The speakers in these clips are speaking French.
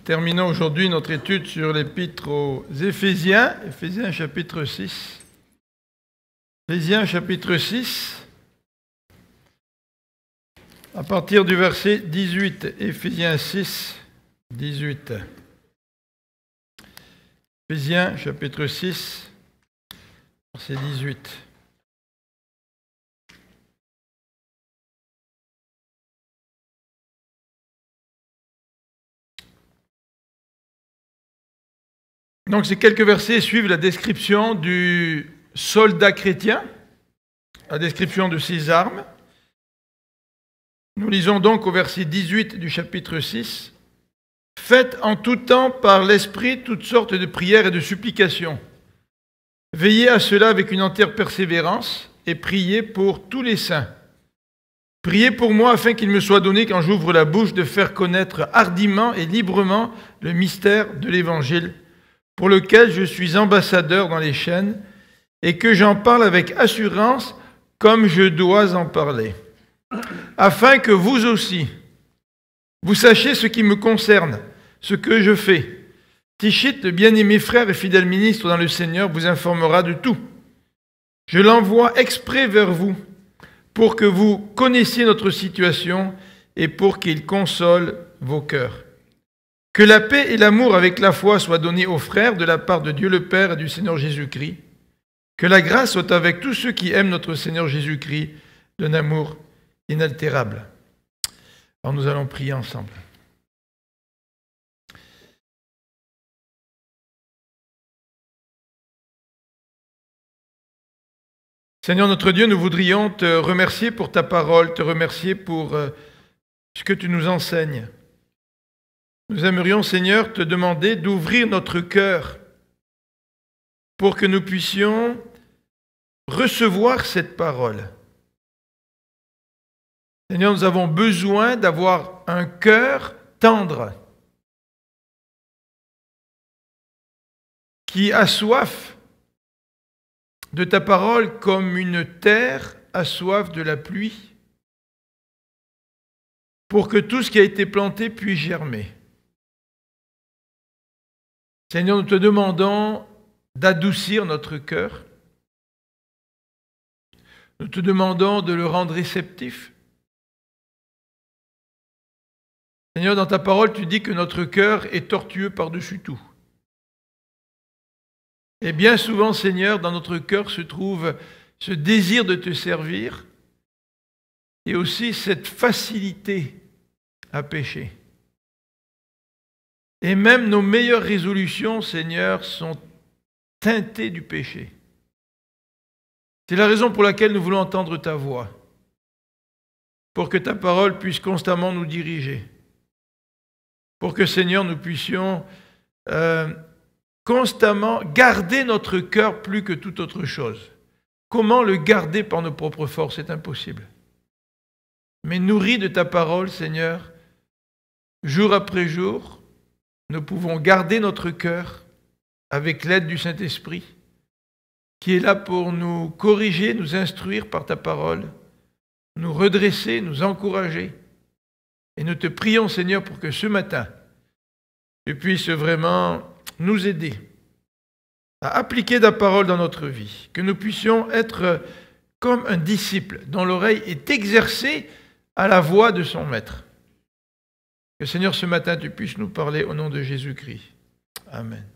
terminons aujourd'hui notre étude sur l'épître aux Éphésiens, Éphésiens chapitre 6. Éphésiens chapitre 6, à partir du verset 18. Éphésiens 6, 18. Éphésiens chapitre 6, verset 18. Donc ces quelques versets suivent la description du soldat chrétien, la description de ses armes. Nous lisons donc au verset 18 du chapitre 6. « Faites en tout temps par l'Esprit toutes sortes de prières et de supplications. Veillez à cela avec une entière persévérance et priez pour tous les saints. Priez pour moi afin qu'il me soit donné, quand j'ouvre la bouche, de faire connaître hardiment et librement le mystère de l'Évangile, pour lequel je suis ambassadeur dans les chaînes, et que j'en parle avec assurance comme je dois en parler, afin que vous aussi, vous sachiez ce qui me concerne, ce que je fais. Tichite, le bien-aimé frère et fidèle ministre dans le Seigneur, vous informera de tout. Je l'envoie exprès vers vous, pour que vous connaissiez notre situation et pour qu'il console vos cœurs. Que la paix et l'amour avec la foi soient donnés aux frères de la part de Dieu le Père et du Seigneur Jésus-Christ. Que la grâce soit avec tous ceux qui aiment notre Seigneur Jésus-Christ d'un amour inaltérable. Alors nous allons prier ensemble. Seigneur notre Dieu, nous voudrions te remercier pour ta parole, te remercier pour ce que tu nous enseignes. Nous aimerions, Seigneur, te demander d'ouvrir notre cœur pour que nous puissions recevoir cette parole. Seigneur, nous avons besoin d'avoir un cœur tendre qui a soif de ta parole comme une terre a soif de la pluie, pour que tout ce qui a été planté puisse germer. Seigneur, nous te demandons d'adoucir notre cœur. Nous te demandons de le rendre réceptif. Seigneur, dans ta parole, tu dis que notre cœur est tortueux par-dessus tout. Et bien souvent, Seigneur, dans notre cœur se trouve ce désir de te servir et aussi cette facilité à pécher. Et même nos meilleures résolutions, Seigneur, sont teintées du péché. C'est la raison pour laquelle nous voulons entendre ta voix, pour que ta parole puisse constamment nous diriger, pour que, Seigneur, nous puissions constamment garder notre cœur plus que toute autre chose. Comment le garder par nos propres forces? C'est impossible. Mais nourris de ta parole, Seigneur, jour après jour, nous pouvons garder notre cœur avec l'aide du Saint-Esprit, qui est là pour nous corriger, nous instruire par ta parole, nous redresser, nous encourager. Et nous te prions, Seigneur, pour que ce matin, tu puisses vraiment nous aider à appliquer ta parole dans notre vie, que nous puissions être comme un disciple dont l'oreille est exercée à la voix de son maître. Que, Seigneur, ce matin, tu puisses nous parler au nom de Jésus-Christ. Amen.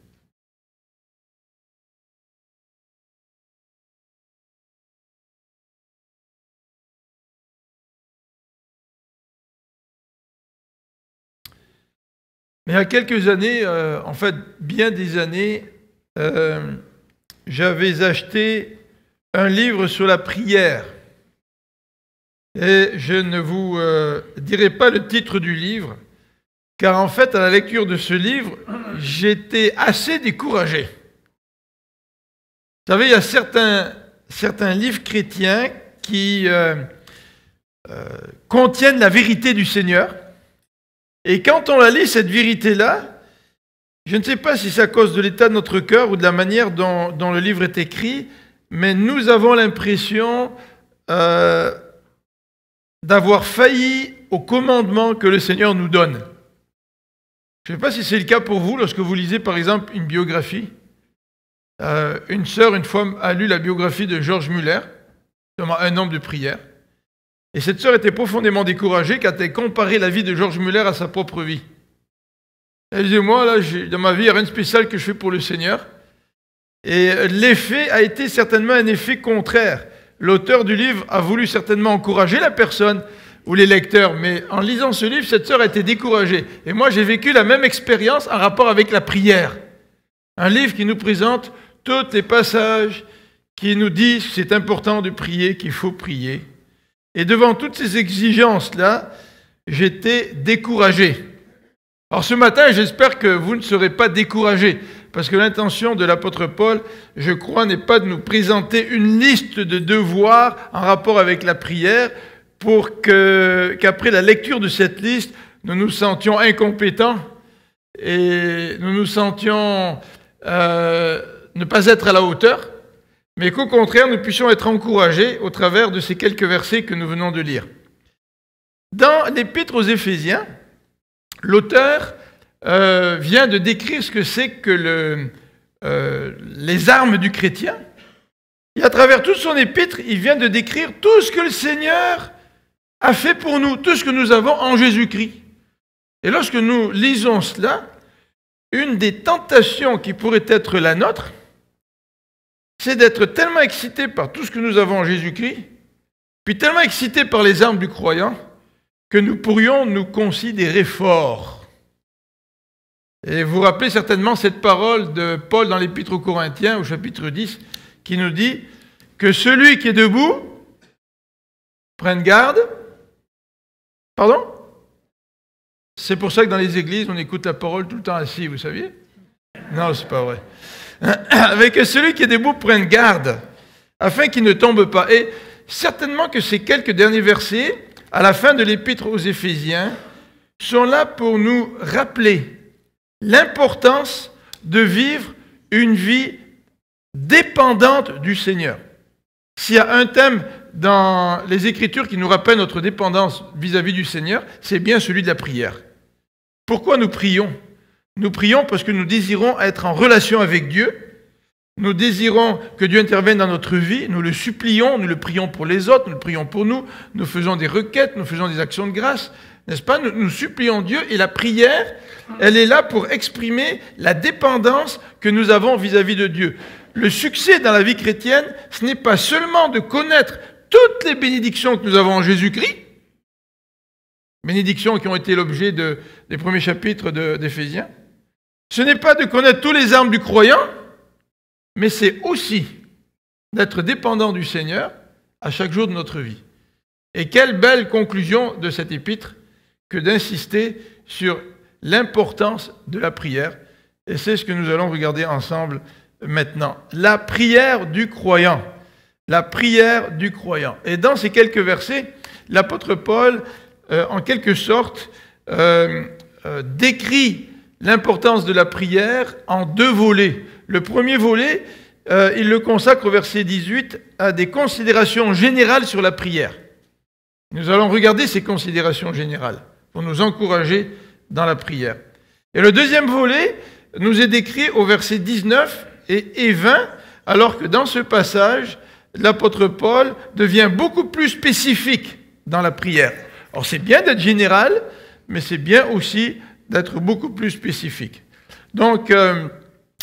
Mais il y a quelques années, en fait bien des années, j'avais acheté un livre sur la prière. Et je ne vous dirai pas le titre du livre, car en fait, à la lecture de ce livre, j'étais assez découragé. Vous savez, il y a certains livres chrétiens qui contiennent la vérité du Seigneur. Et quand on la lit, cette vérité-là, je ne sais pas si c'est à cause de l'état de notre cœur ou de la manière dont le livre est écrit, mais nous avons l'impression d'avoir failli au commandement que le Seigneur nous donne. Je ne sais pas si c'est le cas pour vous lorsque vous lisez par exemple une biographie. Une sœur, une fois, a lu la biographie de George Muller, notamment Un homme de prière. Et cette sœur était profondément découragée quand elle comparait la vie de George Muller à sa propre vie. Elle disait, moi, là, dans ma vie, il n'y a rien de spécial que je fais pour le Seigneur. Et l'effet a été certainement un effet contraire. L'auteur du livre a voulu certainement encourager la personne ou les lecteurs, mais en lisant ce livre, cette sœur a été découragée. Et moi, j'ai vécu la même expérience en rapport avec la prière. Un livre qui nous présente tous les passages qui nous disent que c'est important de prier, qu'il faut prier. Et devant toutes ces exigences-là, j'étais découragé. Alors ce matin, j'espère que vous ne serez pas découragés, parce que l'intention de l'apôtre Paul, je crois, n'est pas de nous présenter une liste de devoirs en rapport avec la prière, pour qu'après la lecture de cette liste, nous nous sentions incompétents et nous nous sentions ne pas être à la hauteur, mais qu'au contraire, nous puissions être encouragés au travers de ces quelques versets que nous venons de lire. Dans l'Épître aux Éphésiens, l'auteur vient de décrire ce que c'est que les armes du chrétien. Et à travers toute son épître, il vient de décrire tout ce que le Seigneur a fait pour nous, tout ce que nous avons en Jésus-Christ. Et lorsque nous lisons cela, une des tentations qui pourrait être la nôtre, c'est d'être tellement excité par tout ce que nous avons en Jésus-Christ, puis tellement excité par les armes du croyant, que nous pourrions nous considérer forts. Et vous vous rappelez certainement cette parole de Paul dans l'Épître aux Corinthiens, au chapitre 10, qui nous dit que celui qui est debout prenne garde. Pardon? C'est pour ça que dans les églises, on écoute la parole tout le temps assis, vous saviez? Non, c'est pas vrai. Avec celui qui est debout prenne garde, afin qu'il ne tombe pas. Et certainement que ces quelques derniers versets, à la fin de l'Épître aux Éphésiens, sont là pour nous rappeler l'importance de vivre une vie dépendante du Seigneur. S'il y a un thème dans les Écritures qui nous rappelle notre dépendance vis-à-vis du Seigneur, c'est bien celui de la prière. Pourquoi nous prions? Nous prions parce que nous désirons être en relation avec Dieu. Nous désirons que Dieu intervienne dans notre vie. Nous le supplions, nous le prions pour les autres, nous le prions pour nous. Nous faisons des requêtes, nous faisons des actions de grâce. N'est-ce pas? Nous supplions Dieu et la prière, elle est là pour exprimer la dépendance que nous avons vis-à-vis de Dieu. Le succès dans la vie chrétienne, ce n'est pas seulement de connaître toutes les bénédictions que nous avons en Jésus-Christ, bénédictions qui ont été l'objet des premiers chapitres d'Éphésiens. Ce n'est pas de connaître tous les armes du croyant, mais c'est aussi d'être dépendant du Seigneur à chaque jour de notre vie. Et quelle belle conclusion de cet épître que d'insister sur l'importance de la prière. Et c'est ce que nous allons regarder ensemble maintenant. La prière du croyant. La prière du croyant. Et dans ces quelques versets, l'apôtre Paul, en quelque sorte, décrit l'importance de la prière en deux volets. Le premier volet, il le consacre au verset 18 à des considérations générales sur la prière. Nous allons regarder ces considérations générales pour nous encourager dans la prière. Et le deuxième volet nous est décrit au verset 19 et 20, alors que dans ce passage, l'apôtre Paul devient beaucoup plus spécifique dans la prière. Alors c'est bien d'être général, mais c'est bien aussi d'être beaucoup plus spécifique. Donc,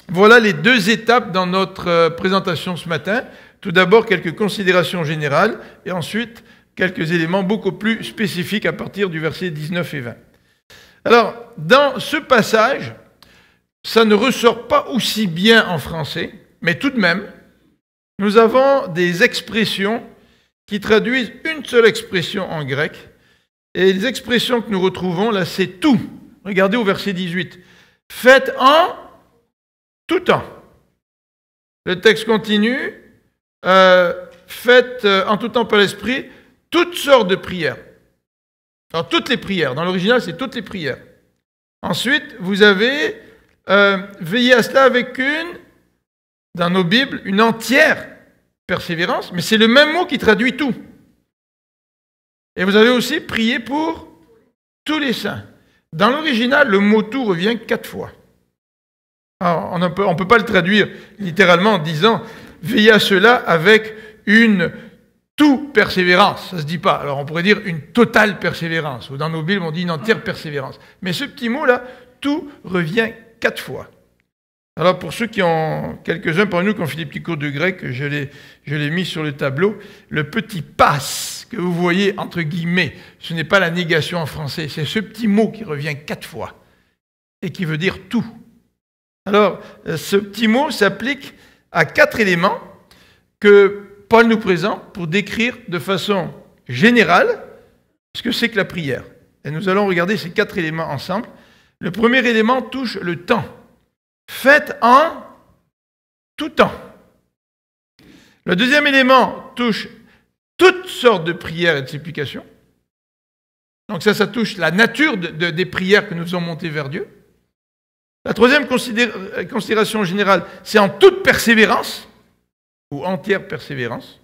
voilà les deux étapes dans notre présentation ce matin. Tout d'abord, quelques considérations générales, et ensuite, quelques éléments beaucoup plus spécifiques à partir du verset 19 et 20. Alors, dans ce passage, ça ne ressort pas aussi bien en français, mais tout de même, nous avons des expressions qui traduisent une seule expression en grec, et les expressions que nous retrouvons là, c'est tout. Regardez au verset 18. Faites en tout temps. Le texte continue. Faites en tout temps par l'esprit toutes sortes de prières. Alors, toutes les prières. Dans l'original, c'est toutes les prières. Ensuite, vous avez veillé à cela avec dans nos Bibles, une entière persévérance, mais c'est le même mot qui traduit tout. Et vous avez aussi prié pour tous les saints. Dans l'original, le mot tout revient 4 fois. Alors, on ne peut pas le traduire littéralement en disant « veillez à cela avec une toute persévérance ». Ça ne se dit pas. Alors on pourrait dire une totale persévérance. Ou dans nos Bibles, on dit une entière persévérance. Mais ce petit mot-là, tout revient 4 fois. Alors pour ceux qui ont, quelques-uns parmi nous qui ont fait des petits cours de grec, je l'ai mis sur le tableau, le petit passe que vous voyez entre guillemets, ce n'est pas la négation en français, c'est ce petit mot qui revient 4 fois et qui veut dire tout. Alors ce petit mot s'applique à 4 éléments que Paul nous présente pour décrire de façon générale ce que c'est que la prière. Et nous allons regarder ces 4 éléments ensemble. Le premier élément touche le temps. Faites en tout temps. Le deuxième élément touche toutes sortes de prières et de supplications. Donc ça touche la nature des prières que nous faisons monter vers Dieu. La troisième considération générale, c'est en toute persévérance, ou entière persévérance.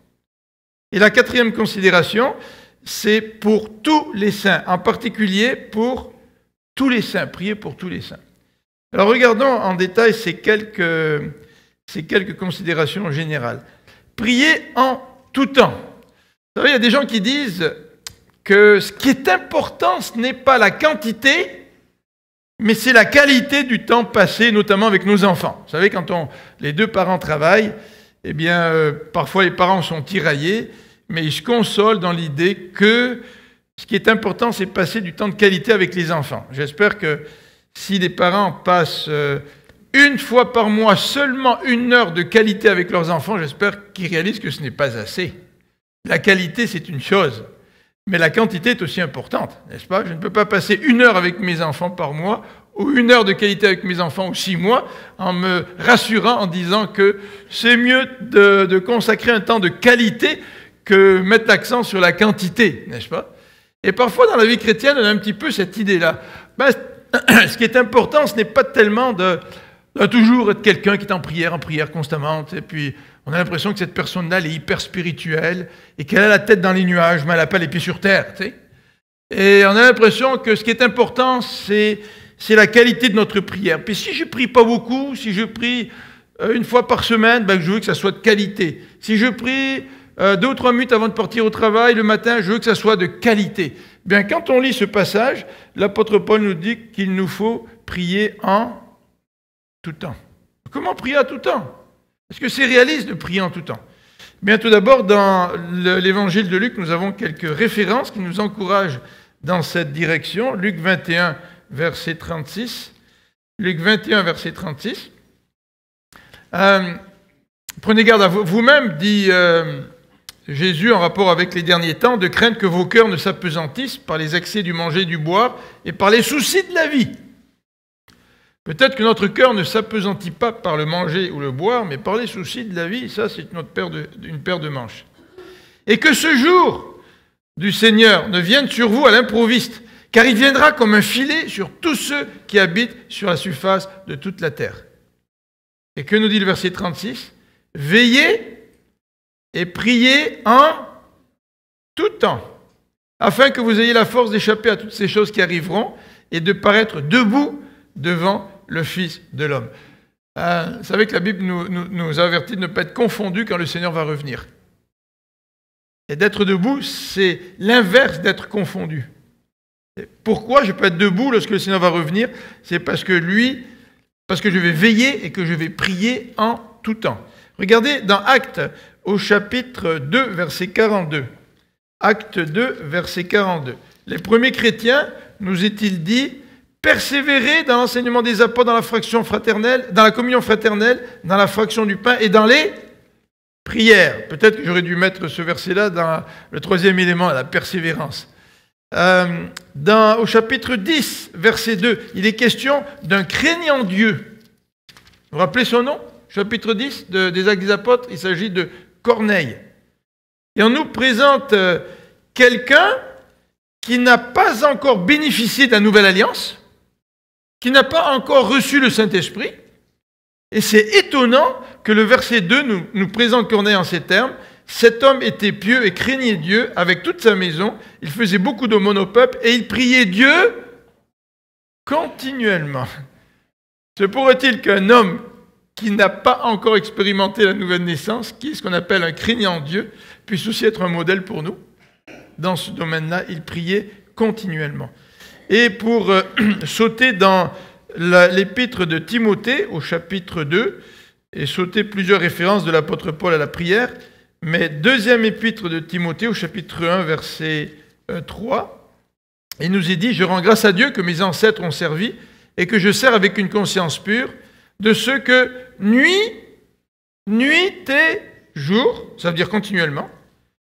Et la quatrième considération, c'est pour tous les saints, en particulier pour tous les saints, prier pour tous les saints. Alors regardons en détail ces quelques considérations générales. Prier en tout temps. Vous savez, il y a des gens qui disent que ce qui est important, ce n'est pas la quantité, mais c'est la qualité du temps passé, notamment avec nos enfants. Vous savez, quand les deux parents travaillent, eh bien, parfois les parents sont tiraillés, mais ils se consolent dans l'idée que ce qui est important, c'est passer du temps de qualité avec les enfants. J'espère que si les parents passent une fois par mois seulement 1 heure de qualité avec leurs enfants, j'espère qu'ils réalisent que ce n'est pas assez. La qualité, c'est une chose, mais la quantité est aussi importante, n'est-ce pas? Je ne peux pas passer 1 heure avec mes enfants par mois ou 1 heure de qualité avec mes enfants ou 6 mois en me rassurant, en disant que c'est mieux de consacrer un temps de qualité que mettre l'accent sur la quantité, n'est-ce pas? Et parfois, dans la vie chrétienne, on a un petit peu cette idée-là. Ce qui est important, ce n'est pas tellement de toujours être quelqu'un qui est en prière constamment. Et puis, on a l'impression que cette personne-là, elle est hyper spirituelle et qu'elle a la tête dans les nuages, mais elle n'a pas les pieds sur terre. Tu sais. Et on a l'impression que ce qui est important, c'est la qualité de notre prière. Puis si je ne prie pas beaucoup, si je prie 1 fois par semaine, je veux que ça soit de qualité. Si je prie 2 ou 3 minutes avant de partir au travail, le matin, je veux que ça soit de qualité. Bien, quand on lit ce passage, l'apôtre Paul nous dit qu'il nous faut prier en tout temps. Comment prier à tout temps? Est-ce que c'est réaliste de prier en tout temps? Bien, tout d'abord, dans l'évangile de Luc, nous avons quelques références qui nous encouragent dans cette direction. Luc 21, verset 36. Luc 21, verset 36. Prenez garde à vous-même, dit Jésus en rapport avec les derniers temps, de craindre que vos cœurs ne s'apesantissent par les excès du manger et du boire et par les soucis de la vie. Peut-être que notre cœur ne s'appesantit pas par le manger ou le boire, mais par les soucis de la vie. Ça, c'est une paire de manches. Et que ce jour du Seigneur ne vienne sur vous à l'improviste, car il viendra comme un filet sur tous ceux qui habitent sur la surface de toute la terre. Et que nous dit le verset 36 ? Veillez et priez en tout temps, afin que vous ayez la force d'échapper à toutes ces choses qui arriveront et de paraître debout devant le Fils de l'homme. Vous savez que la Bible nous avertit de ne pas être confondus quand le Seigneur va revenir. Et d'être debout, c'est l'inverse d'être confondu. Et pourquoi je peux être debout lorsque le Seigneur va revenir? C'est parce que je vais veiller et que je vais prier en tout temps. Regardez dans Actes au chapitre 2, verset 42. Acte 2, verset 42. Les premiers chrétiens, nous est-il dit, persévérer dans l'enseignement des apôtres, dans la fraction fraternelle, dans la communion fraternelle, dans la fraction du pain et dans les prières. Peut-être que j'aurais dû mettre ce verset-là dans le troisième élément, la persévérance. Au chapitre 10, verset 2, il est question d'un craignant Dieu. Vous vous rappelez son nom? Chapitre 10 des Actes des Apôtres, il s'agit de Corneille. Et on nous présente quelqu'un qui n'a pas encore bénéficié de la nouvelle alliance, qui n'a pas encore reçu le Saint-Esprit. Et c'est étonnant que le verset 2 nous présente Corneille en ces termes. Cet homme était pieux et craignait Dieu avec toute sa maison. Il faisait beaucoup d'aumônes au peuple et il priait Dieu continuellement. Se pourrait-il qu'un homme qui n'a pas encore expérimenté la nouvelle naissance, qui est ce qu'on appelle un craignant Dieu, puisse aussi être un modèle pour nous? Dans ce domaine-là, il priait continuellement. Et pour sauter dans l'épître de Timothée, au chapitre 2, et sauter plusieurs références de l'apôtre Paul à la prière, mais deuxième épître de Timothée, au chapitre 1, verset 3, il nous est dit « Je rends grâce à Dieu que mes ancêtres ont servi et que je sers avec une conscience pure de ceux que nuit et jour, ça veut dire continuellement,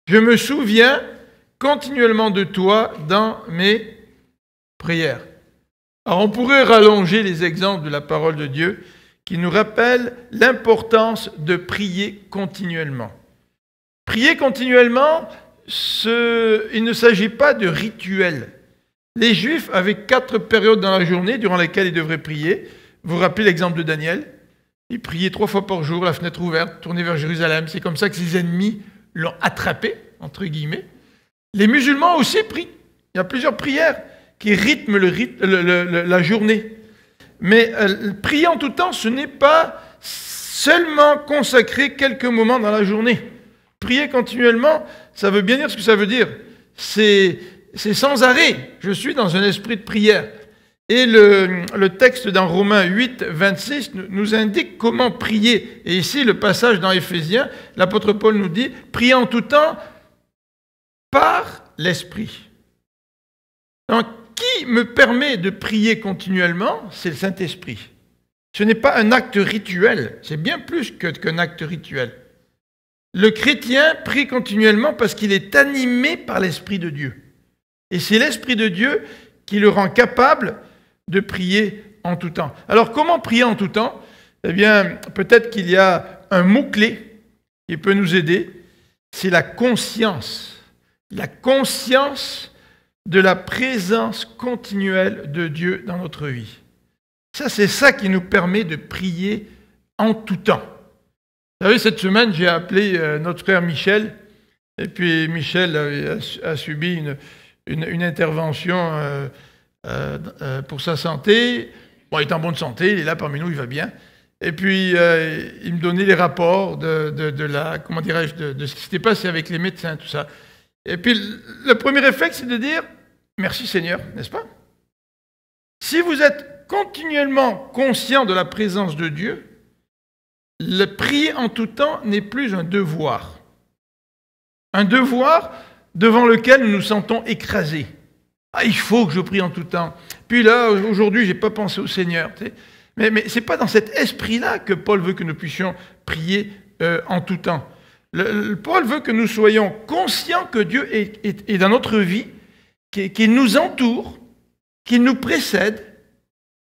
je me souviens continuellement de toi dans mes prières. » Alors on pourrait rallonger les exemples de la parole de Dieu qui nous rappellent l'importance de prier continuellement. Prier continuellement, il ne s'agit pas de rituel. Les Juifs avaient 4 périodes dans la journée durant lesquelles ils devraient prier. Vous vous rappelez l'exemple de Daniel? Il priait 3 fois par jour, la fenêtre ouverte, tourné vers Jérusalem. C'est comme ça que ses ennemis l'ont attrapé, entre guillemets. Les musulmans aussi prient. Il y a plusieurs prières qui rythment la journée. Mais prier en tout temps, ce n'est pas seulement consacrer quelques moments dans la journée. Prier continuellement, ça veut bien dire ce que ça veut dire. C'est sans arrêt. Je suis dans un esprit de prière. Et le texte dans Romains 8, 26 nous indique comment prier. Et ici, le passage dans Éphésiens, l'apôtre Paul nous dit « Priez en tout temps par l'Esprit ». Donc, qui me permet de prier continuellement? C'est le Saint-Esprit. Ce n'est pas un acte rituel, c'est bien plus qu'un acte rituel. Le chrétien prie continuellement parce qu'il est animé par l'Esprit de Dieu. Et c'est l'Esprit de Dieu qui le rend capable de prier en tout temps. Alors, comment prier en tout temps? Eh bien, peut-être qu'il y a un mot-clé qui peut nous aider, c'est la conscience. La conscience de la présence continuelle de Dieu dans notre vie. Ça, c'est ça qui nous permet de prier en tout temps. Vous savez, cette semaine, j'ai appelé notre frère Michel, et puis Michel a subi une intervention pour sa santé. Bon, il est en bonne santé, il est là parmi nous, il va bien. Et puis, il me donnait les rapports de ce qui s'était passé avec les médecins, tout ça. Et puis, le premier réflexe, c'est de dire « Merci Seigneur », n'est-ce pas? Si vous êtes continuellement conscient de la présence de Dieu, le prier en tout temps n'est plus un devoir. Un devoir devant lequel nous nous sentons écrasés. Ah, il faut que je prie en tout temps. Puis là, aujourd'hui, je n'ai pas pensé au Seigneur. Tu sais. Mais ce n'est pas dans cet esprit-là que Paul veut que nous puissions prier en tout temps. Paul veut que nous soyons conscients que Dieu est dans notre vie, qu'il nous entoure, qu'il nous précède,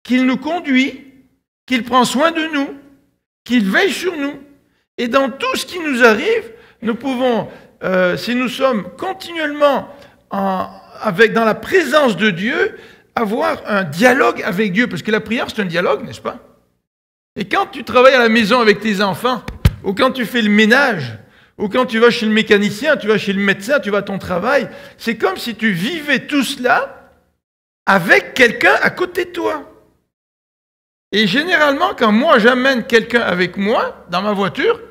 qu'il nous conduit, qu'il prend soin de nous, qu'il veille sur nous. Et dans tout ce qui nous arrive, nous pouvons, si nous sommes continuellement dans la présence de Dieu, avoir un dialogue avec Dieu. Parce que la prière, c'est un dialogue, n'est-ce pas? Et quand tu travailles à la maison avec tes enfants, ou quand tu fais le ménage, ou quand tu vas chez le mécanicien, tu vas chez le médecin, tu vas à ton travail, c'est comme si tu vivais tout cela avec quelqu'un à côté de toi. Et généralement, quand moi j'amène quelqu'un avec moi dans ma voiture,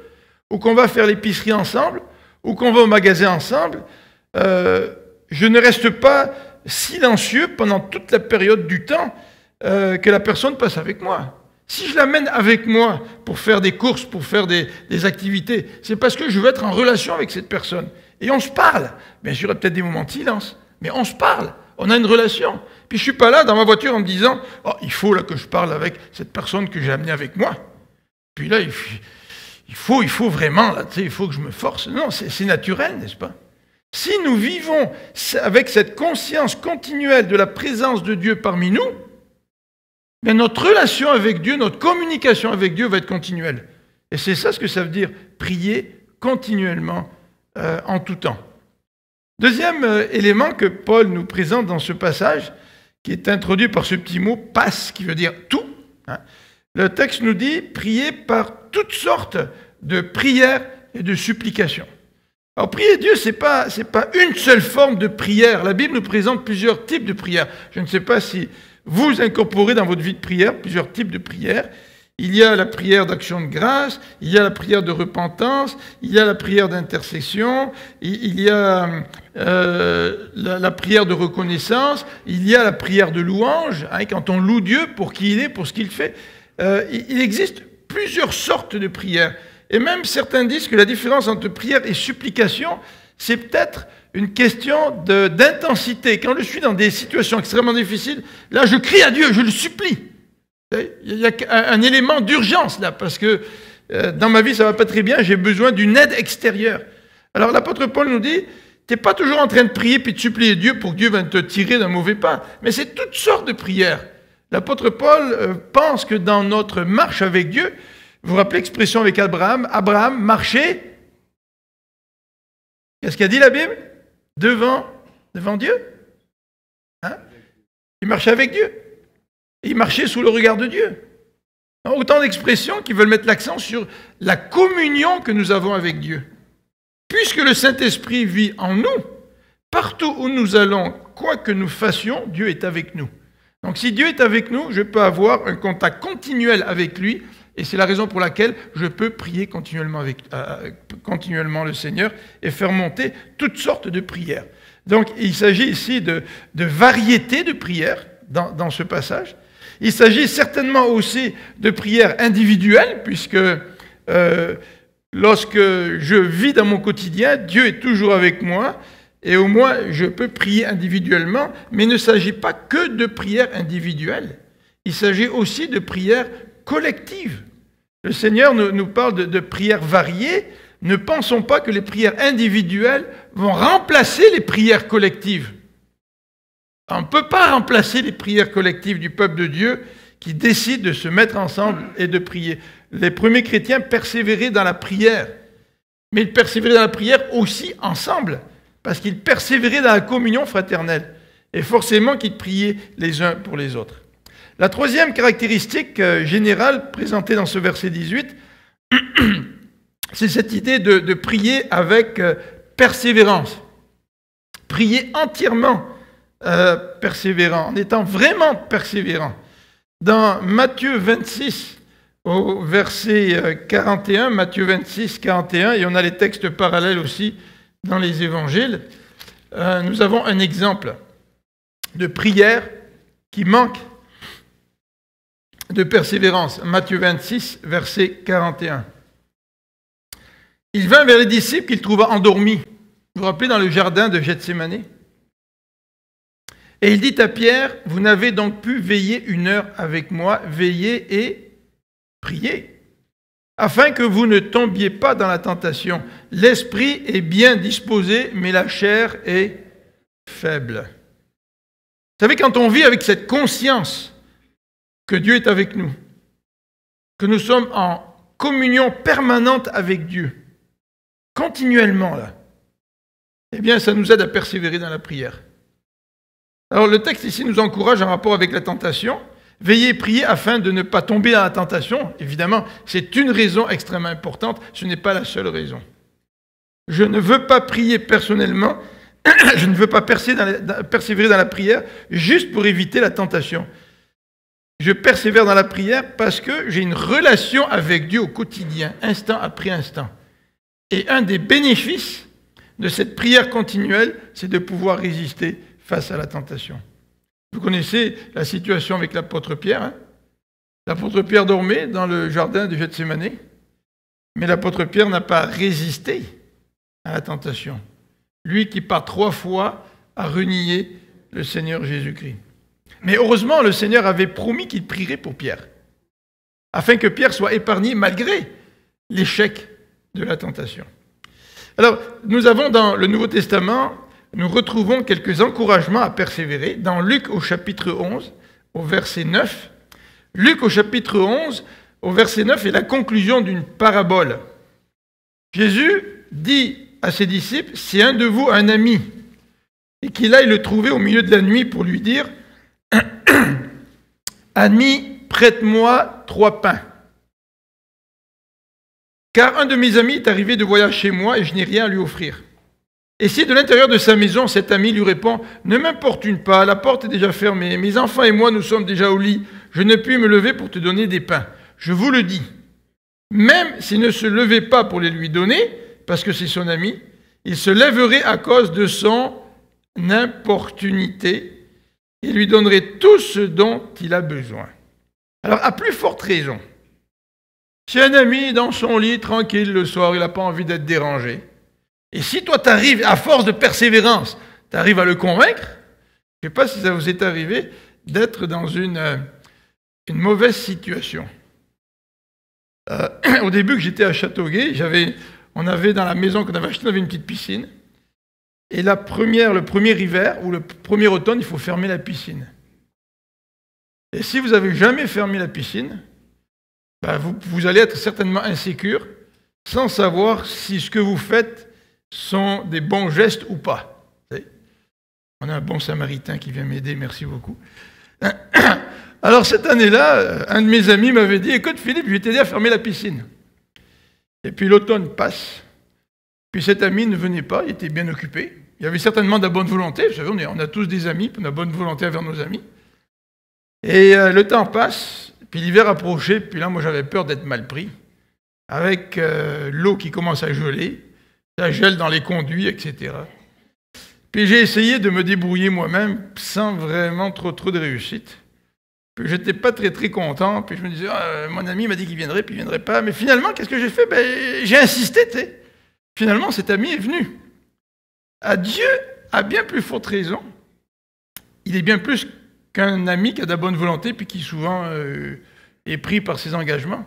ou qu'on va faire l'épicerie ensemble, ou qu'on va au magasin ensemble, je ne reste pas silencieux pendant toute la période du temps que la personne passe avec moi. Si je l'amène avec moi pour faire des courses, pour faire des activités, c'est parce que je veux être en relation avec cette personne. Et on se parle. Bien sûr, il y a peut-être des moments de silence, mais on se parle. On a une relation. Puis je ne suis pas là dans ma voiture en me disant « Oh, il faut là que je parle avec cette personne que j'ai amenée avec moi. » Puis là, il faut vraiment, là, il faut que je me force. Non, c'est naturel, n'est-ce pas? Si nous vivons avec cette conscience continuelle de la présence de Dieu parmi nous, mais notre relation avec Dieu, notre communication avec Dieu va être continuelle. Et c'est ça ce que ça veut dire, prier continuellement en tout temps. Deuxième élément que Paul nous présente dans ce passage, qui est introduit par ce petit mot « passe », qui veut dire « tout ». Le texte nous dit « prier par toutes sortes de prières et de supplications ». Alors, prier Dieu, c'est pas une seule forme de prière. La Bible nous présente plusieurs types de prières. Je ne sais pas si vous incorporez dans votre vie de prière plusieurs types de prières. Il y a la prière d'action de grâce, il y a la prière de repentance, il y a la prière d'intercession, il y a la prière de reconnaissance, il y a la prière de louange, hein, quand on loue Dieu pour qui il est, pour ce qu'il fait. Il existe plusieurs sortes de prières. Et même certains disent que la différence entre prière et supplication, c'est peut-être une question d'intensité. Quand je suis dans des situations extrêmement difficiles, là je crie à Dieu, je le supplie. Il y a un élément d'urgence là, parce que dans ma vie ça ne va pas très bien, j'ai besoin d'une aide extérieure. Alors l'apôtre Paul nous dit, tu n'es pas toujours en train de prier puis de supplier Dieu pour que Dieu vienne te tirer d'un mauvais pas, mais c'est toutes sortes de prières. L'apôtre Paul pense que dans notre marche avec Dieu, vous vous rappelez l'expression avec Abraham, Abraham marchait, qu'est-ce qu'a dit la Bible? Devant Dieu. Hein? Il marchait avec Dieu. Et il marchait sous le regard de Dieu. Autant d'expressions qui veulent mettre l'accent sur la communion que nous avons avec Dieu. Puisque le Saint-Esprit vit en nous, partout où nous allons, quoi que nous fassions, Dieu est avec nous. Donc si Dieu est avec nous, je peux avoir un contact continuel avec lui, et c'est la raison pour laquelle je peux prier continuellement le Seigneur et faire monter toutes sortes de prières. Donc il s'agit ici de variété de prières dans ce passage. Il s'agit certainement aussi de prières individuelles, puisque lorsque je vis dans mon quotidien, Dieu est toujours avec moi, et au moins je peux prier individuellement, mais il ne s'agit pas que de prières individuelles, il s'agit aussi de prières collectives. Le Seigneur nous parle de prières variées. Ne pensons pas que les prières individuelles vont remplacer les prières collectives. On ne peut pas remplacer les prières collectives du peuple de Dieu qui décide de se mettre ensemble et de prier. Les premiers chrétiens persévéraient dans la prière, mais ils persévéraient dans la prière aussi ensemble, parce qu'ils persévéraient dans la communion fraternelle, et forcément qu'ils priaient les uns pour les autres. La troisième caractéristique générale présentée dans ce verset 18, c'est cette idée de prier avec persévérance. Prier entièrement persévérant, en étant vraiment persévérant. Dans Matthieu 26, au verset 41, Matthieu 26, 41, et on a les textes parallèles aussi dans les évangiles, nous avons un exemple de prière qui manque de persévérance. Matthieu 26, verset 41. Il vint vers les disciples qu'il trouva endormis. Vous vous rappelez dans le jardin de Gethsémani? Et il dit à Pierre, vous n'avez donc pu veiller 1 heure avec moi, veillez et priez, afin que vous ne tombiez pas dans la tentation. L'esprit est bien disposé, mais la chair est faible. Vous savez, quand on vit avec cette conscience que Dieu est avec nous, que nous sommes en communion permanente avec Dieu, continuellement là, eh bien ça nous aide à persévérer dans la prière. Alors le texte ici nous encourage en rapport avec la tentation. Veillez et priez afin de ne pas tomber dans la tentation. Évidemment, c'est une raison extrêmement importante, ce n'est pas la seule raison. Je ne veux pas prier personnellement, je ne veux pas persévérer dans la prière juste pour éviter la tentation. Je persévère dans la prière parce que j'ai une relation avec Dieu au quotidien, instant après instant. Et un des bénéfices de cette prière continuelle, c'est de pouvoir résister face à la tentation. Vous connaissez la situation avec l'apôtre Pierre. Hein? L'apôtre Pierre dormait dans le jardin de Gethsémani, mais l'apôtre Pierre n'a pas résisté à la tentation. Lui qui par 3 fois a renié le Seigneur Jésus-Christ. Mais heureusement, le Seigneur avait promis qu'il prierait pour Pierre, afin que Pierre soit épargné malgré l'échec de la tentation. Alors, nous avons dans le Nouveau Testament, nous retrouvons quelques encouragements à persévérer. Dans Luc au chapitre 11, au verset 9, Luc au chapitre 11, au verset 9, est la conclusion d'une parabole. Jésus dit à ses disciples, si un de vous a un ami, et qu'il aille le trouver au milieu de la nuit pour lui dire, ami, prête-moi 3 pains. Car un de mes amis est arrivé de voyage chez moi et je n'ai rien à lui offrir. Et si de l'intérieur de sa maison, cet ami lui répond « Ne m'importune pas, la porte est déjà fermée, mes enfants et moi nous sommes déjà au lit, je ne puis me lever pour te donner des pains. Je vous le dis, même s'il ne se levait pas pour les lui donner, parce que c'est son ami, il se lèverait à cause de son importunité et lui donnerait tout ce dont il a besoin. » Alors, à plus forte raison, si un ami dans son lit, tranquille le soir, il n'a pas envie d'être dérangé, et si toi, tu arrives, à force de persévérance, tu arrives à le convaincre, je ne sais pas si ça vous est arrivé d'être dans une mauvaise situation. Au début que j'étais à Châteauguay, on avait dans la maison qu'on avait achetée, on avait une petite piscine. Et le premier hiver ou le premier automne, il faut fermer la piscine. Et si vous n'avez jamais fermé la piscine, ben vous allez être certainement insécure, sans savoir si ce que vous faites sont des bons gestes ou pas. On a un bon samaritain qui vient m'aider, merci beaucoup. Alors cette année-là, un de mes amis m'avait dit « Écoute Philippe, je vais t'aider à fermer la piscine. » Et puis l'automne passe, puis cet ami ne venait pas, il était bien occupé. Il y avait certainement de la bonne volonté, vous savez, on a tous des amis, puis on a bonne volonté envers nos amis. Et le temps passe, puis l'hiver approchait, puis là moi j'avais peur d'être mal pris, avec l'eau qui commence à geler, ça gèle dans les conduits, etc. Puis j'ai essayé de me débrouiller moi-même sans vraiment trop de réussite. Puis j'étais pas très content, puis je me disais, mon ami m'a dit qu'il viendrait, puis il viendrait pas. Mais finalement, qu'est-ce que j'ai fait? J'ai insisté, tu sais. Finalement, cet ami est venu. Dieu a bien plus forte raison. Il est bien plus qu'un ami qui a de la bonne volonté, puis qui souvent est pris par ses engagements.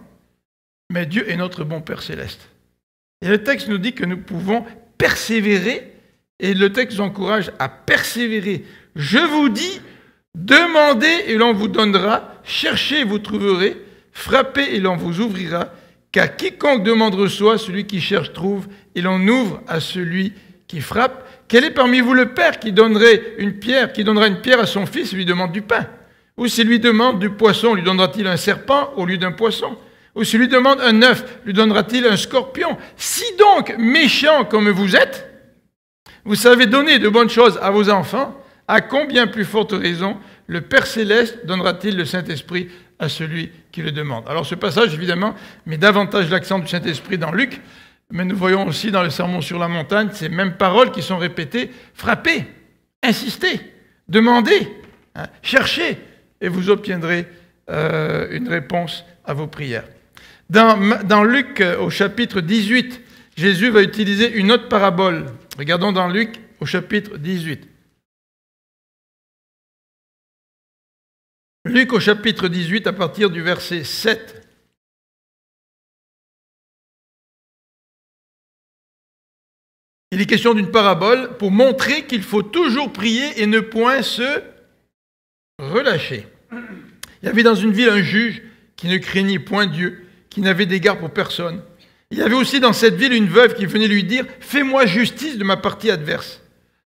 Mais Dieu est notre bon Père céleste. Et le texte nous dit que nous pouvons persévérer, et le texte nous encourage à persévérer. Je vous dis, demandez et l'on vous donnera, cherchez et vous trouverez, frappez et l'on vous ouvrira, car quiconque demande reçoit, celui qui cherche trouve, et l'on ouvre à celui qui frappe. Quel est parmi vous le père qui donnera une pierre à son fils et lui demande du pain? Ou s'il lui demande du poisson, lui donnera-t-il un serpent au lieu d'un poisson? Ou s'il lui demande un œuf, lui donnera-t-il un scorpion? Si donc, méchants comme vous êtes, vous savez donner de bonnes choses à vos enfants, à combien plus forte raison le Père Céleste donnera-t-il le Saint-Esprit à celui qui le demande? Alors ce passage, évidemment, met davantage l'accent du Saint-Esprit dans Luc, mais nous voyons aussi dans le Sermon sur la montagne ces mêmes paroles qui sont répétées. Frappez, insistez, demandez, cherchez, et vous obtiendrez une réponse à vos prières. Dans Luc, au chapitre 18, Jésus va utiliser une autre parabole. Regardons dans Luc, au chapitre 18. Luc, au chapitre 18, à partir du verset 7. Il est question d'une parabole pour montrer qu'il faut toujours prier et ne point se relâcher. Il y avait dans une ville un juge qui ne craignait point Dieu, qui n'avait d'égard pour personne. Il y avait aussi dans cette ville une veuve qui venait lui dire « Fais-moi justice de ma partie adverse ».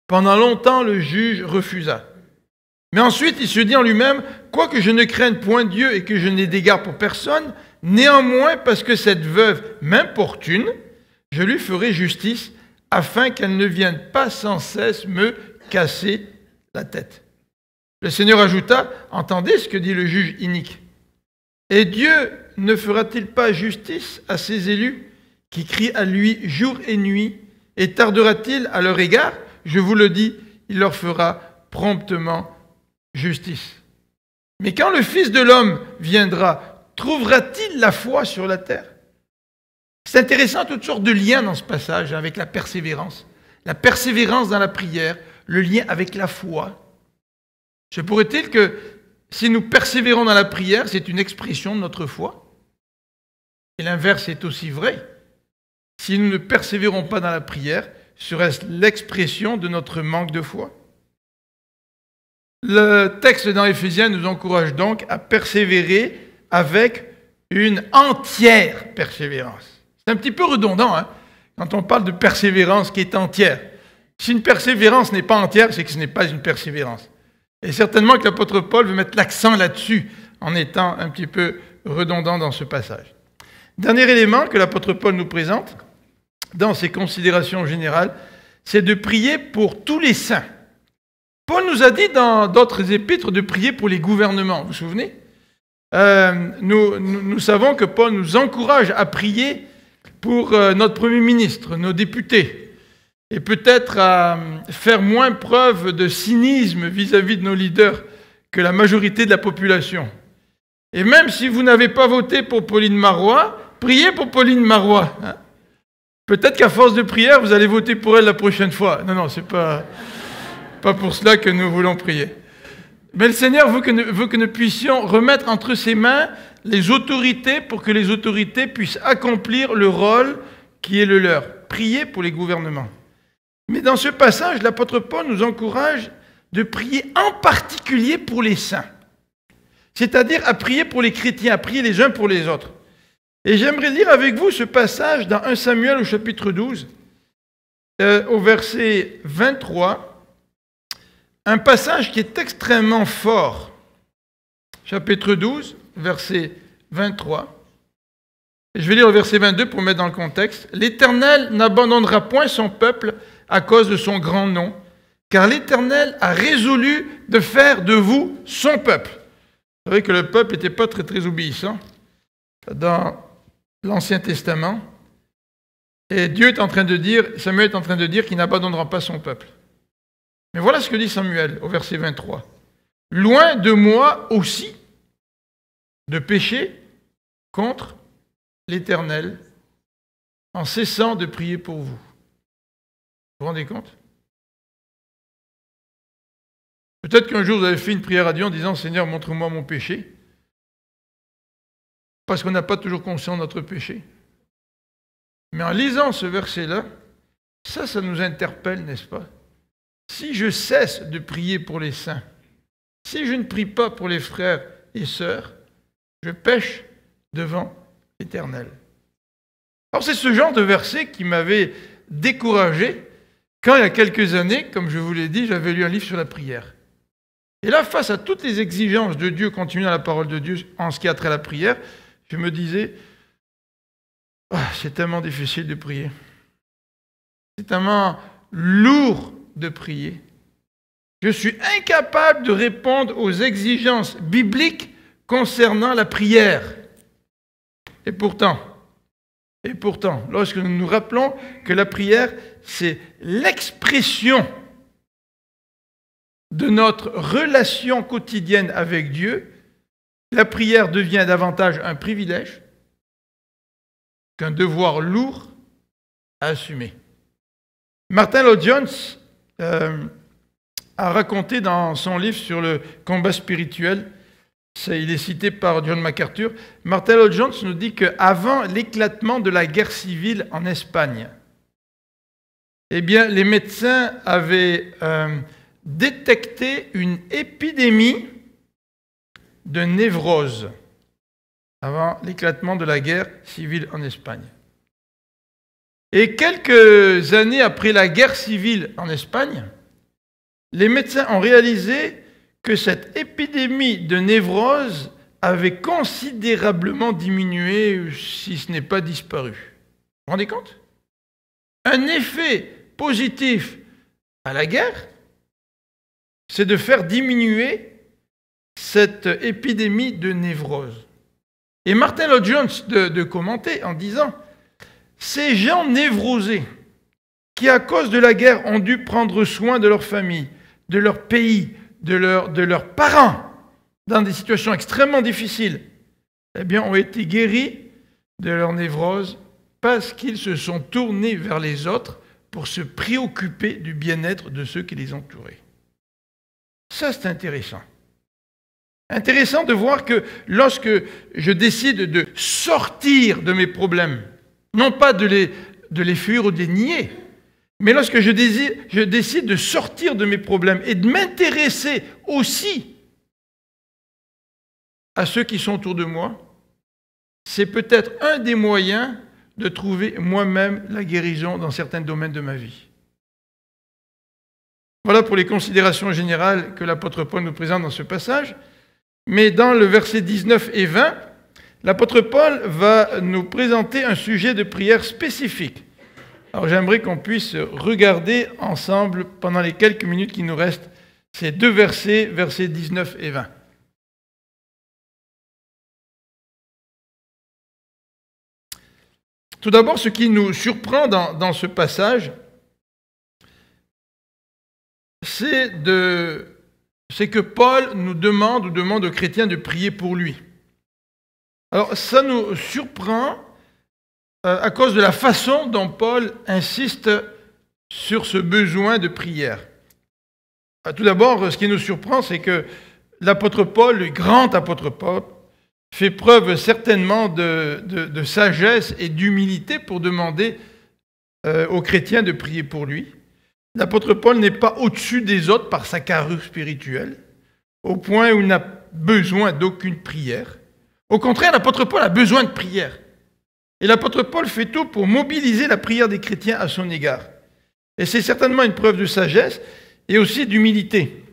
Pendant longtemps, le juge refusa. Mais ensuite, il se dit en lui-même « Quoique je ne craigne point Dieu et que je n'ai d'égard pour personne, néanmoins, parce que cette veuve m'importune, je lui ferai justice afin qu'elle ne vienne pas sans cesse me casser la tête. » Le Seigneur ajouta « Entendez ce que dit le juge inique. Et Dieu ne fera-t-il pas justice à ses élus qui crient à lui jour et nuit, et tardera-t-il à leur égard? Je vous le dis, il leur fera promptement justice. Mais quand le Fils de l'homme viendra, trouvera-t-il la foi sur la terre? C'est intéressant, toutes sortes de liens dans ce passage avec la persévérance. La persévérance dans la prière, le lien avec la foi. Se pourrait-il que si nous persévérons dans la prière, c'est une expression de notre foi? Et l'inverse est aussi vrai. Si nous ne persévérons pas dans la prière, serait-ce l'expression de notre manque de foi? Le texte dans Éphésiens nous encourage donc à persévérer avec une entière persévérance. C'est un petit peu redondant, quand on parle de persévérance qui est entière. Si une persévérance n'est pas entière, c'est que ce n'est pas une persévérance. Et certainement que l'apôtre Paul veut mettre l'accent là-dessus, en étant un petit peu redondant dans ce passage. Dernier élément que l'apôtre Paul nous présente, dans ses considérations générales, c'est de prier pour tous les saints. Paul nous a dit dans d'autres épîtres de prier pour les gouvernements, vous vous souvenez? Nous savons que Paul nous encourage à prier pour notre Premier ministre, nos députés, et peut-être à faire moins preuve de cynisme vis-à-vis de nos leaders que la majorité de la population. Et même si vous n'avez pas voté pour Pauline Marois, priez pour Pauline Marois. Peut-être qu'à force de prière, vous allez voter pour elle la prochaine fois. Non, c'est pas pour cela que nous voulons prier. Mais le Seigneur veut que nous puissions remettre entre ses mains les autorités pour que les autorités puissent accomplir le rôle qui est le leur. Prier pour les gouvernements. Mais dans ce passage, l'apôtre Paul nous encourage de prier en particulier pour les saints. C'est-à-dire à prier pour les chrétiens, à prier les uns pour les autres. Et j'aimerais lire avec vous ce passage dans 1 Samuel au chapitre 12, au verset 23, un passage qui est extrêmement fort. Chapitre 12, verset 23. Et je vais lire le verset 22 pour mettre dans le contexte. « L'Éternel n'abandonnera point son peuple à cause de son grand nom, car l'Éternel a résolu de faire de vous son peuple. » Vous savez que le peuple n'était pas très obéissant dans l'Ancien Testament. Et Samuel est en train de dire qu'il n'abandonnera pas son peuple. Mais voilà ce que dit Samuel au verset 23. « Loin de moi aussi de pécher contre l'Éternel en cessant de prier pour vous. » Vous vous rendez compte? Peut-être qu'un jour vous avez fait une prière à Dieu en disant « Seigneur, montre-moi mon péché ». Parce qu'on n'a pas toujours conscience de notre péché. Mais en lisant ce verset-là, ça nous interpelle, n'est-ce pas? Si je cesse de prier pour les saints, si je ne prie pas pour les frères et sœurs, je pêche devant l'Éternel. Alors c'est ce genre de verset qui m'avait découragé quand il y a quelques années, comme je vous l'ai dit, j'avais lu un livre sur la prière. Et là, face à toutes les exigences de Dieu contenues dans la parole de Dieu en ce qui a trait à la prière, je me disais, c'est tellement difficile de prier. C'est tellement lourd de prier. Je suis incapable de répondre aux exigences bibliques concernant la prière. Et pourtant, lorsque nous nous rappelons que la prière, c'est l'expression de notre relation quotidienne avec Dieu, la prière devient davantage un privilège qu'un devoir lourd à assumer. Martin Lloyd-Jones a raconté dans son livre sur le combat spirituel, il est cité par John MacArthur, Martin Lloyd-Jones nous dit qu'avant l'éclatement de la guerre civile en Espagne, eh bien, les médecins avaient détecté une épidémie de névrose avant l'éclatement de la guerre civile en Espagne. Et quelques années après la guerre civile en Espagne, les médecins ont réalisé que cette épidémie de névrose avait considérablement diminué, si ce n'est pas disparu. Vous vous rendez compte? Un effet positif à la guerre, c'est de faire diminuer cette épidémie de névrose. Et Martin Lloyd-Jones de commenter en disant « Ces gens névrosés qui, à cause de la guerre, ont dû prendre soin de leur famille, de leur pays, de leurs parents, dans des situations extrêmement difficiles, eh bien, ont été guéris de leur névrose parce qu'ils se sont tournés vers les autres pour se préoccuper du bien-être de ceux qui les entouraient. » Ça, c'est intéressant. Intéressant de voir que lorsque je décide de sortir de mes problèmes, non pas de les fuir ou de les nier, mais lorsque je décide de sortir de mes problèmes et de m'intéresser aussi à ceux qui sont autour de moi, c'est peut-être un des moyens de trouver moi-même la guérison dans certains domaines de ma vie. Voilà pour les considérations générales que l'apôtre Paul nous présente dans ce passage. Mais dans le verset 19 et 20, l'apôtre Paul va nous présenter un sujet de prière spécifique. Alors j'aimerais qu'on puisse regarder ensemble, pendant les quelques minutes qui nous restent, ces deux versets, versets 19 et 20. Tout d'abord, ce qui nous surprend dans ce passage, c'est que Paul nous demande, ou demande aux chrétiens de prier pour lui. Alors, ça nous surprend à cause de la façon dont Paul insiste sur ce besoin de prière. Tout d'abord, ce qui nous surprend, c'est que l'apôtre Paul, le grand apôtre Paul, fait preuve certainement de sagesse et d'humilité pour demander aux chrétiens de prier pour lui. L'apôtre Paul n'est pas au-dessus des autres par sa carrure spirituelle, au point où il n'a besoin d'aucune prière. Au contraire, l'apôtre Paul a besoin de prière. Et l'apôtre Paul fait tout pour mobiliser la prière des chrétiens à son égard. Et c'est certainement une preuve de sagesse et aussi d'humilité.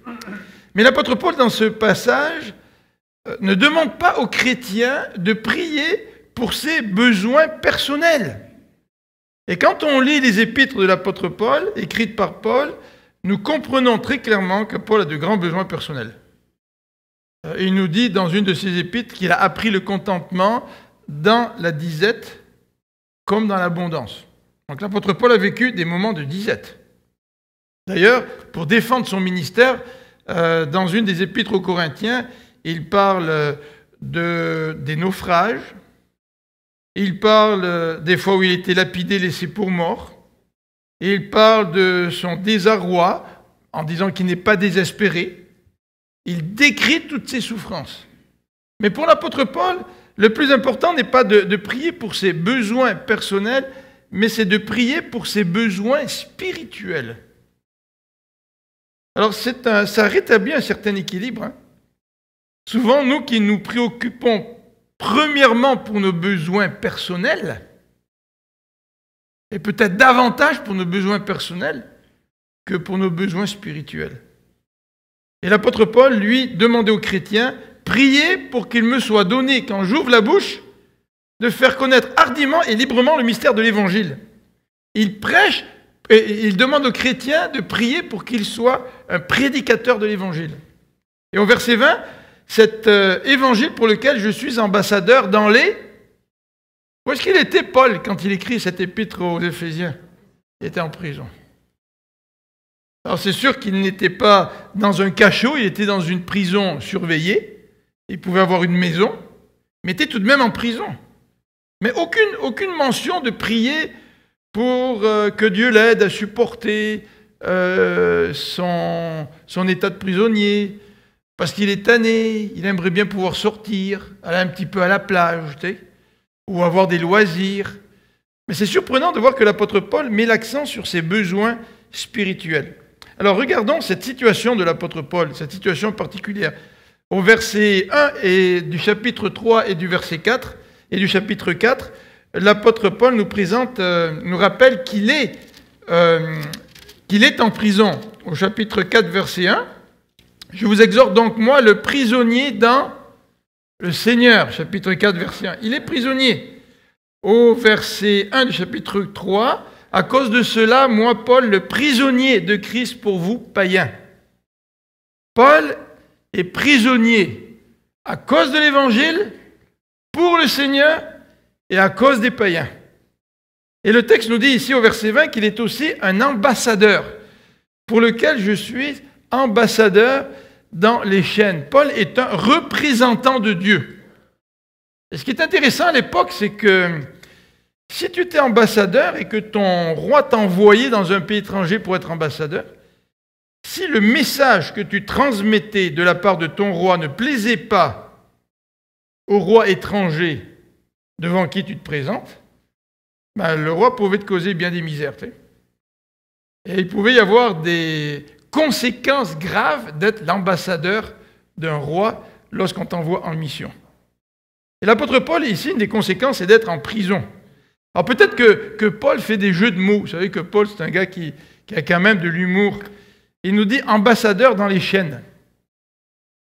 Mais l'apôtre Paul, dans ce passage, ne demande pas aux chrétiens de prier pour ses besoins personnels. Et quand on lit les épîtres de l'apôtre Paul, écrites par Paul, nous comprenons très clairement que Paul a de grands besoins personnels. Il nous dit dans une de ses épîtres qu'il a appris le contentement dans la disette comme dans l'abondance. Donc l'apôtre Paul a vécu des moments de disette. D'ailleurs, pour défendre son ministère, dans une des épîtres aux Corinthiens, il parle des naufrages, il parle des fois où il était lapidé, laissé pour mort, et il parle de son désarroi en disant qu'il n'est pas désespéré. Il décrit toutes ses souffrances. Mais pour l'apôtre Paul, le plus important n'est pas de prier pour ses besoins personnels, mais c'est de prier pour ses besoins spirituels. Alors ça rétablit un certain équilibre. Hein. Souvent, nous qui nous préoccupons premièrement pour nos besoins personnels, et peut-être davantage pour nos besoins personnels que pour nos besoins spirituels. Et l'apôtre Paul, lui, demandait aux chrétiens, priez pour qu'il me soit donné, quand j'ouvre la bouche, de faire connaître hardiment et librement le mystère de l'Évangile. Il prêche et il demande aux chrétiens de prier pour qu'il soit un prédicateur de l'Évangile. Et au verset 20, cet évangile pour lequel je suis ambassadeur dans les... Où est-ce qu'il était, Paul, quand il écrit cette épître aux Éphésiens? Il était en prison. Alors c'est sûr qu'il n'était pas dans un cachot, il était dans une prison surveillée. Il pouvait avoir une maison, mais il était tout de même en prison. Mais aucune mention de prier pour que Dieu l'aide à supporter son état de prisonnier, parce qu'il est tanné, il aimerait bien pouvoir sortir, aller un petit peu à la plage, tu sais, ou avoir des loisirs. Mais c'est surprenant de voir que l'apôtre Paul met l'accent sur ses besoins spirituels. Alors regardons cette situation de l'apôtre Paul, cette situation particulière. Au verset 1 et du chapitre 3 et du verset 4 et du chapitre 4, l'apôtre Paul nous rappelle qu'il est en prison. Au chapitre 4, verset 1, je vous exhorte donc, moi, le prisonnier dans le Seigneur, chapitre 4, verset 1. Il est prisonnier. Au verset 1 du chapitre 3, à cause de cela, moi, Paul, le prisonnier de Christ pour vous, païens. Paul est prisonnier à cause de l'Évangile, pour le Seigneur et à cause des païens. Et le texte nous dit ici au verset 20 qu'il est aussi un ambassadeur, pour lequel je suis ambassadeur dans les chaînes. Paul est un représentant de Dieu. Et ce qui est intéressant à l'époque, c'est que si tu étais ambassadeur et que ton roi t'envoyait dans un pays étranger pour être ambassadeur, si le message que tu transmettais de la part de ton roi ne plaisait pas au roi étranger devant qui tu te présentes, le roi pouvait te causer bien des misères. Tu sais. Et il pouvait y avoir des conséquences graves d'être l'ambassadeur d'un roi lorsqu'on t'envoie en mission. Et l'apôtre Paul, ici, une des conséquences, c'est d'être en prison. Alors peut-être que Paul fait des jeux de mots. Vous savez que Paul, c'est un gars qui a quand même de l'humour. Il nous dit ambassadeur dans les chaînes.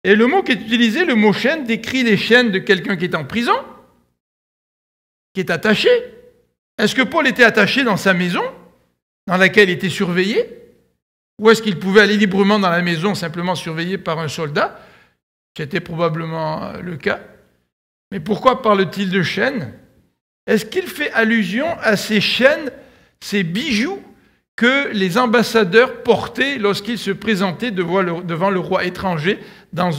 Et le mot qui est utilisé, le mot chaîne, décrit les chaînes de quelqu'un qui est en prison, qui est attaché. Est-ce que Paul était attaché dans sa maison? dans laquelle il était surveillé, ou est-ce qu'il pouvait aller librement dans la maison, simplement surveillé par un soldat? C'était probablement le cas. Mais pourquoi parle-t-il de chaînes? Est-ce qu'il fait allusion à ces chaînes, ces bijoux que les ambassadeurs portaient lorsqu'ils se présentaient devant le roi étranger dans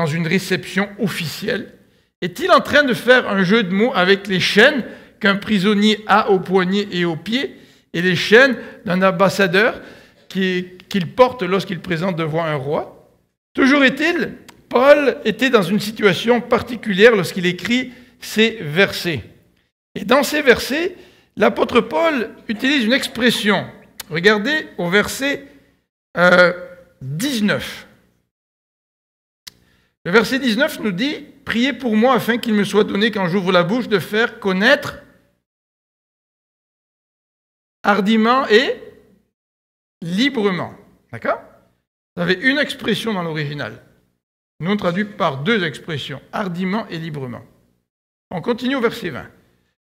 une réception officielle? Est-il en train de faire un jeu de mots avec les chaînes qu'un prisonnier a aux poignets et aux pieds et les chaînes d'un ambassadeur qu'il porte lorsqu'il présente devant un roi? Toujours est-il, Paul était dans une situation particulière lorsqu'il écrit ces versets. Et dans ces versets, l'apôtre Paul utilise une expression. Regardez au verset 19. Le verset 19 nous dit « Priez pour moi afin qu'il me soit donné, quand j'ouvre la bouche, de faire connaître hardiment et librement. » D'accord? Vous avez une expression dans l'original. Nous, on traduit par deux expressions, hardiment et librement. On continue au verset 20.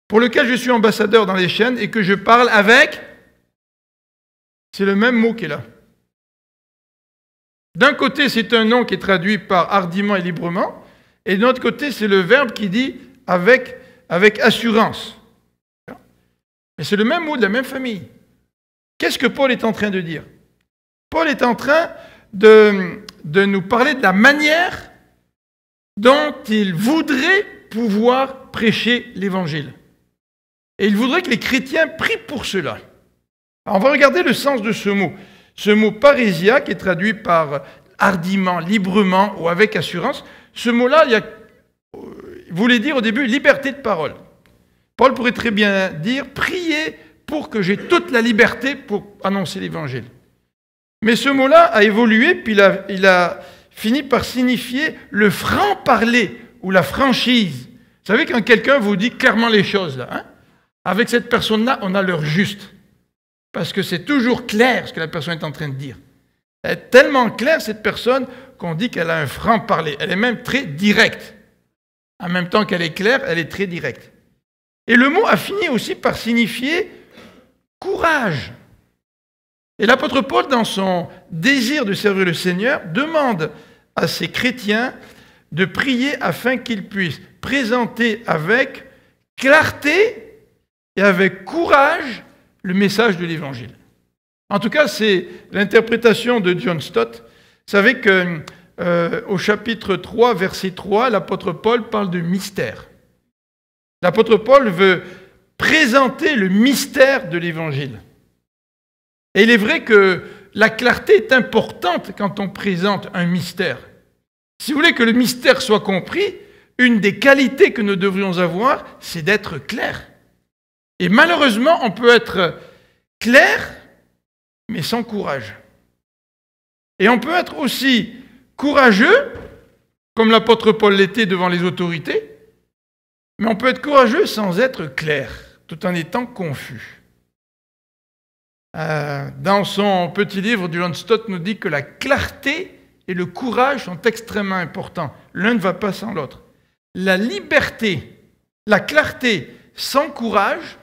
Pour lequel je suis ambassadeur dans les chaînes et que je parle avec, c'est le même mot qui est là. D'un côté, c'est un nom qui est traduit par hardiment et librement, et de l'autre côté, c'est le verbe qui dit avec assurance. Mais c'est le même mot de la même famille. Qu'est-ce que Paul est en train de dire? Paul est en train de nous parler de la manière dont il voudrait pouvoir prêcher l'Évangile. Et il voudrait que les chrétiens prient pour cela. Alors, on va regarder le sens de ce mot. Ce mot parésia, qui est traduit par hardiment, librement ou avec assurance, ce mot-là, voulait dire au début liberté de parole. Paul pourrait très bien dire « Priez pour que j'ai toute la liberté pour annoncer l'Évangile ». Mais ce mot-là a évolué, puis il a fini par signifier le franc-parler ou la franchise. Vous savez, quand quelqu'un vous dit clairement les choses, là, hein, avec cette personne-là, on a l'heure juste. Parce que c'est toujours clair ce que la personne est en train de dire. Elle est tellement claire, cette personne, qu'on dit qu'elle a un franc-parler. Elle est même très directe. En même temps qu'elle est claire, elle est très directe. Et le mot a fini aussi par signifier courage. Et l'apôtre Paul, dans son désir de servir le Seigneur, demande à ses chrétiens de prier afin qu'ils puissent présenter avec clarté et avec courage le message de l'Évangile. En tout cas, c'est l'interprétation de John Stott. Vous savez qu'au chapitre 3, verset 3, l'apôtre Paul parle de mystère. L'apôtre Paul veut présenter le mystère de l'Évangile. Et il est vrai que la clarté est importante quand on présente un mystère. Si vous voulez que le mystère soit compris, une des qualités que nous devrions avoir, c'est d'être clair. Et malheureusement, on peut être clair, mais sans courage. Et on peut être aussi courageux, comme l'apôtre Paul l'était devant les autorités, mais on peut être courageux sans être clair, tout en étant confus. Dans son petit livre, John Stott nous dit que la clarté et le courage sont extrêmement importants. L'un ne va pas sans l'autre. La liberté, la clarté sans courage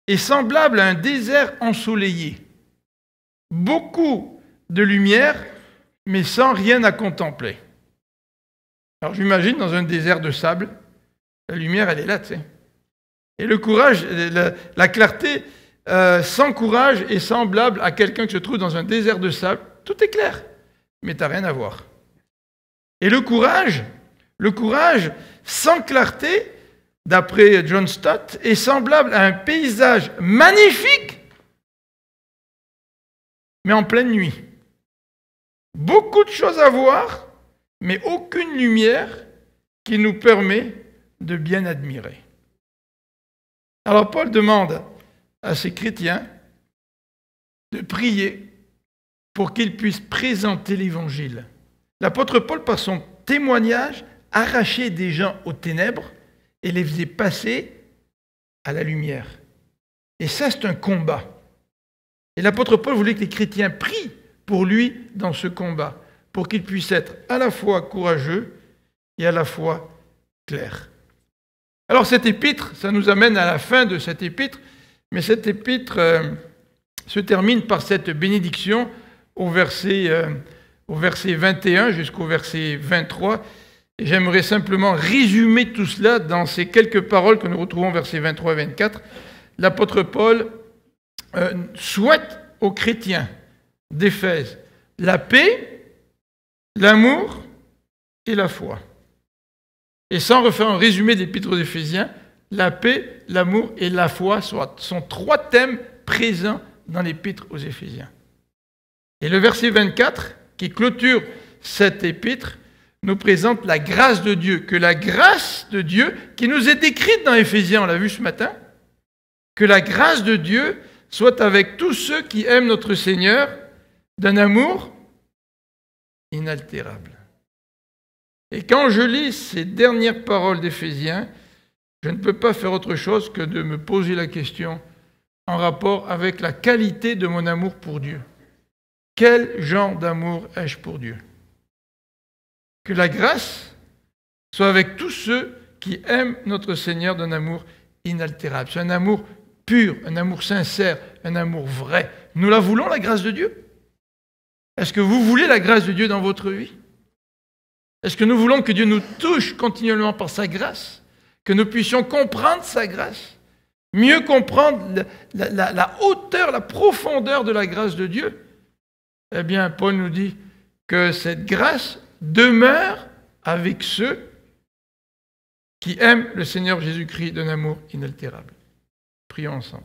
est semblable à un désert ensoleillé. Beaucoup de lumière, mais sans rien à contempler. Alors j'imagine dans un désert de sable, la lumière elle est là, tu sais. Et le courage, la clarté sans courage est semblable à quelqu'un qui se trouve dans un désert de sable. Tout est clair, mais tu n'as rien à voir. Et le courage sans clarté, d'après John Stott, est semblable à un paysage magnifique, mais en pleine nuit. Beaucoup de choses à voir, mais aucune lumière qui nous permet de bien admirer. Alors Paul demande à ces chrétiens de prier pour qu'ils puissent présenter l'Évangile. L'apôtre Paul, par son témoignage, arrachait des gens aux ténèbres et les faisait passer à la lumière. Et ça, c'est un combat. Et l'apôtre Paul voulait que les chrétiens prient pour lui dans ce combat, pour qu'il puisse être à la fois courageux et à la fois clair. Alors cette épître, ça nous amène à la fin de cette épître, mais cette épître se termine par cette bénédiction au verset 21 jusqu'au verset 23. Et j'aimerais simplement résumer tout cela dans ces quelques paroles que nous retrouvons au verset 23 et 24. L'apôtre Paul souhaite aux chrétiens d'Éphèse la paix, l'amour et la foi. Et sans refaire un résumé de l'Épître aux Éphésiens, la paix, l'amour et la foi sont trois thèmes présents dans l'Épître aux Éphésiens. Et le verset 24, qui clôture cette épître, nous présente la grâce de Dieu. Que la grâce de Dieu, qui nous est décrite dans Éphésiens, on l'a vu ce matin, que la grâce de Dieu soit avec tous ceux qui aiment notre Seigneur d'un amour inaltérable. Et quand je lis ces dernières paroles d'Éphésiens, je ne peux pas faire autre chose que de me poser la question en rapport avec la qualité de mon amour pour Dieu. Quel genre d'amour ai-je pour Dieu? Que la grâce soit avec tous ceux qui aiment notre Seigneur d'un amour inaltérable. C'est un amour pur, un amour sincère, un amour vrai. Nous la voulons, la grâce de Dieu? Est-ce que vous voulez la grâce de Dieu dans votre vie? Est-ce que nous voulons que Dieu nous touche continuellement par sa grâce? Que nous puissions comprendre sa grâce? Mieux comprendre la hauteur, la profondeur de la grâce de Dieu? Eh bien, Paul nous dit que cette grâce demeure avec ceux qui aiment le Seigneur Jésus-Christ d'un amour inaltérable. Prions ensemble.